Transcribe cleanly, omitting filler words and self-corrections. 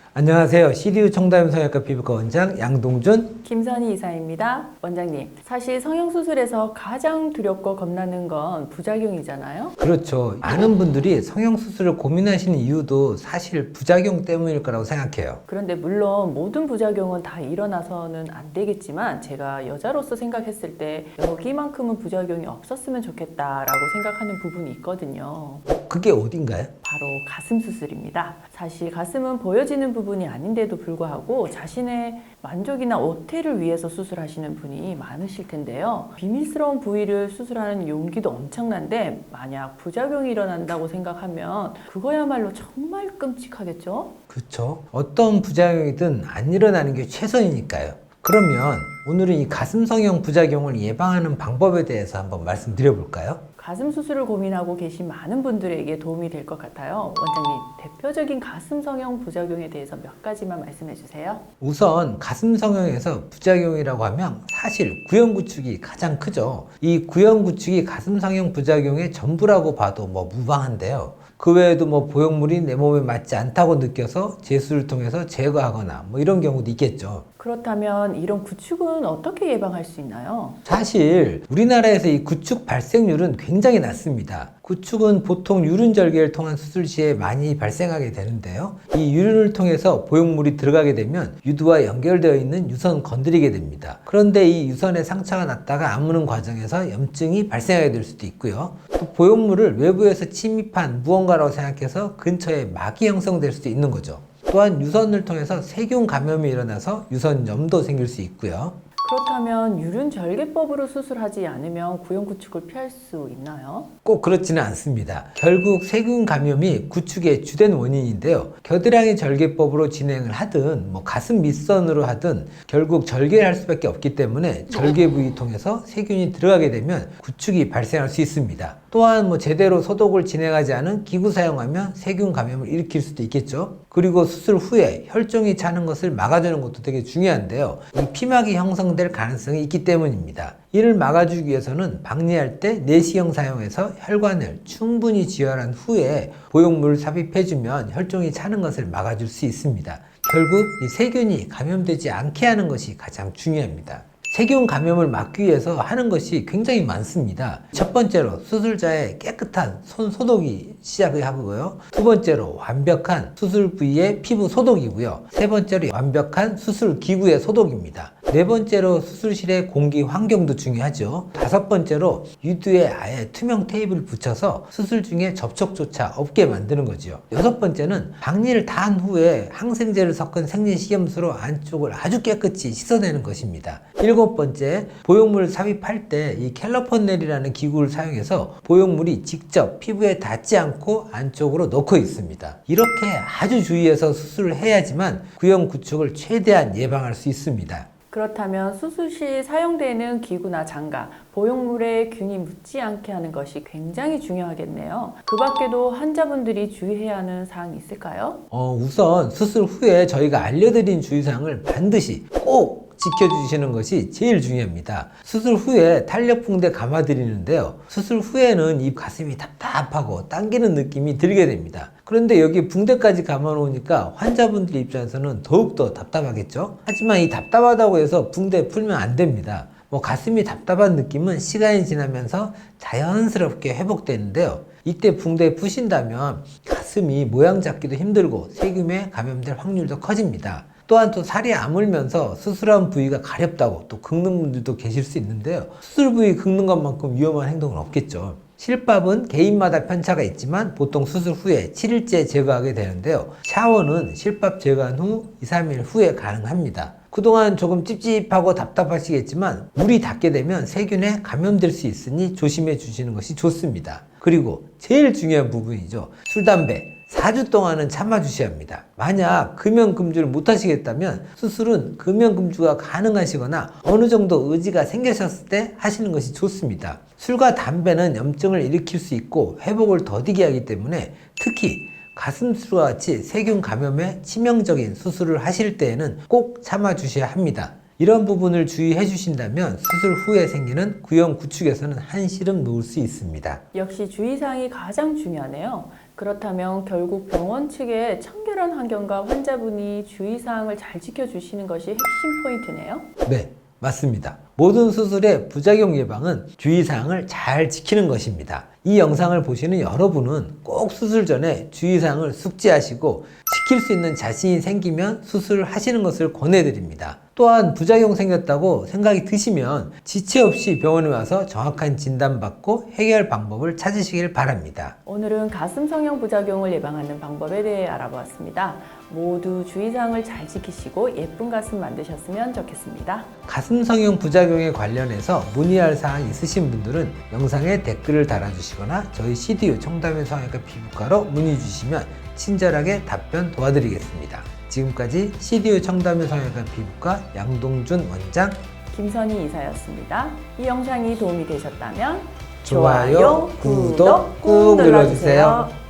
안녕하세요. CDU 청담 성형외과 피부과 원장 양동준. 김선희 이사입니다. 원장님, 사실 성형수술에서 가장 두렵고 겁나는 건 부작용이잖아요. 그렇죠. 많은 분들이 성형수술을 고민하시는 이유도 사실 부작용 때문일 거라고 생각해요. 그런데 물론 모든 부작용은 다 일어나서는 안 되겠지만 제가 여자로서 생각했을 때 여기만큼은 부작용이 없었으면 좋겠다라고 생각하는 부분이 있거든요. 그게 어딘가요? 바로 가슴 수술입니다. 사실 가슴은 보여지는 부분이 아닌데도 불구하고 자신의 만족이나 오태를 위해서 수술하시는 분이 많으실 텐데요. 비밀스러운 부위를 수술하는 용기도 엄청난데 만약 부작용이 일어난다고 생각하면 그거야말로 정말 끔찍하겠죠? 그렇죠. 어떤 부작용이든 안 일어나는 게 최선이니까요. 그러면 오늘은 이 가슴 성형 부작용을 예방하는 방법에 대해서 한번 말씀드려 볼까요? 가슴 수술을 고민하고 계신 많은 분들에게 도움이 될 것 같아요. 원장님, 대표적인 가슴 성형 부작용에 대해서 몇 가지만 말씀해 주세요. 우선 가슴 성형에서 부작용이라고 하면 사실 구형구축이 가장 크죠. 이 구형구축이 가슴 성형 부작용의 전부라고 봐도 무방한데요. 그 외에도 보형물이 내 몸에 맞지 않다고 느껴서 제수를 통해서 제거하거나 이런 경우도 있겠죠. 그렇다면 이런 구축은 어떻게 예방할 수 있나요? 사실 우리나라에서 이 구축 발생률은 굉장히 낮습니다. 구축은 보통 유륜절개를 통한 수술 시에 많이 발생하게 되는데요. 이 유륜을 통해서 보형물이 들어가게 되면 유두와 연결되어 있는 유선 건드리게 됩니다. 그런데 이 유선에 상처가 났다가 아무는 과정에서 염증이 발생하게 될 수도 있고요. 또 보형물을 외부에서 침입한 무언가라고 생각해서 근처에 막이 형성될 수도 있는 거죠. 또한 유선을 통해서 세균 감염이 일어나서 유선염도 생길 수 있고요. 그렇다면 유륜절개법으로 수술하지 않으면 구형구축을 피할 수 있나요? 꼭 그렇지는 않습니다. 결국 세균 감염이 구축의 주된 원인인데요. 겨드랑이 절개법으로 진행을 하든 가슴 밑선으로 하든 결국 절개를 할 수밖에 없기 때문에 절개 부위 통해서 세균이 들어가게 되면 구축이 발생할 수 있습니다. 또한 제대로 소독을 진행하지 않은 기구 사용하면 세균 감염을 일으킬 수도 있겠죠. 그리고 수술 후에 혈종이 차는 것을 막아주는 것도 되게 중요한데요. 이 피막이 형성될 가능성이 있기 때문입니다. 이를 막아주기 위해서는 박리할 때 내시경 사용해서 혈관을 충분히 지혈한 후에 보형물을 삽입해주면 혈종이 차는 것을 막아줄 수 있습니다. 결국 이 세균이 감염되지 않게 하는 것이 가장 중요합니다. 세균 감염을 막기 위해서 하는 것이 굉장히 많습니다. 첫 번째로 수술자의 깨끗한 손 소독이 시작을 하고요. 두 번째로 완벽한 수술 부위의 피부 소독이고요. 세 번째로 완벽한 수술 기구의 소독입니다. 네 번째로 수술실의 공기 환경도 중요하죠. 다섯 번째로 유두에 아예 투명 테이프를 붙여서 수술 중에 접촉조차 없게 만드는 거죠. 여섯 번째는 박리를 다 한 후에 항생제를 섞은 생리식염수로 안쪽을 아주 깨끗이 씻어내는 것입니다. 일곱 번째, 보형물을 삽입할 때 이 캘러펀넬이라는 기구를 사용해서 보형물이 직접 피부에 닿지 않고 안쪽으로 넣고 있습니다. 이렇게 아주 주의해서 수술을 해야지만 구형 구축을 최대한 예방할 수 있습니다. 그렇다면 수술 시 사용되는 기구나 장갑, 보형물에 균이 묻지 않게 하는 것이 굉장히 중요하겠네요. 그 밖에도 환자분들이 주의해야 하는 사항이 있을까요? 우선 수술 후에 저희가 알려드린 주의사항을 반드시 꼭 지켜주시는 것이 제일 중요합니다. 수술 후에 탄력붕대 감아드리는데요. 수술 후에는 이 가슴이 답답하고 당기는 느낌이 들게 됩니다. 그런데 여기 붕대까지 감아놓으니까 환자분들 입장에서는 더욱더 답답하겠죠? 하지만 이 답답하다고 해서 붕대 풀면 안 됩니다. 가슴이 답답한 느낌은 시간이 지나면서 자연스럽게 회복되는데요. 이때 붕대 푸신다면 가슴이 모양 잡기도 힘들고 세균에 감염될 확률도 커집니다. 또한 또 살이 아물면서 수술한 부위가 가렵다고 또 긁는 분들도 계실 수 있는데요. 수술 부위 긁는 것만큼 위험한 행동은 없겠죠. 실밥은 개인마다 편차가 있지만 보통 수술 후에 7일째 제거하게 되는데요. 샤워는 실밥 제거한 후 2, 3일 후에 가능합니다. 그동안 조금 찝찝하고 답답하시겠지만 물이 닿게 되면 세균에 감염될 수 있으니 조심해 주시는 것이 좋습니다. 그리고 제일 중요한 부분이죠. 술, 담배. 4주 동안은 참아주셔야 합니다. 만약 금연금주를 못하시겠다면 수술은 금연금주가 가능하시거나 어느 정도 의지가 생기셨을 때 하시는 것이 좋습니다. 술과 담배는 염증을 일으킬 수 있고 회복을 더디게 하기 때문에 특히 가슴수술과 같이 세균 감염에 치명적인 수술을 하실 때에는 꼭 참아주셔야 합니다. 이런 부분을 주의해 주신다면 수술 후에 생기는 구형 구축에서는 한시름 놓을 수 있습니다. 역시 주의사항이 가장 중요하네요. 그렇다면 결국 병원 측의 청결한 환경과 환자분이 주의사항을 잘 지켜주시는 것이 핵심 포인트네요. 네, 맞습니다. 모든 수술의 부작용 예방은 주의사항을 잘 지키는 것입니다. 이 영상을 보시는 여러분은 꼭 수술 전에 주의사항을 숙지하시고 지킬 수 있는 자신이 생기면 수술하시는 것을 권해드립니다. 또한 부작용 생겼다고 생각이 드시면 지체 없이 병원에 와서 정확한 진단받고 해결 방법을 찾으시길 바랍니다. 오늘은 가슴 성형 부작용을 예방하는 방법에 대해 알아보았습니다. 모두 주의사항을 잘 지키시고 예쁜 가슴 만드셨으면 좋겠습니다. 가슴 성형 부작용에 관련해서 문의할 사항 있으신 분들은 영상에 댓글을 달아주시거나 저희 CDU 청담의 성형외과 피부과로 문의 주시면 친절하게 답변 도와드리겠습니다. 지금까지 CDU 청담의 성형외과 피부과 양동준 원장, 김선희 이사였습니다. 이 영상이 도움이 되셨다면 좋아요, 구독 꾹 눌러주세요.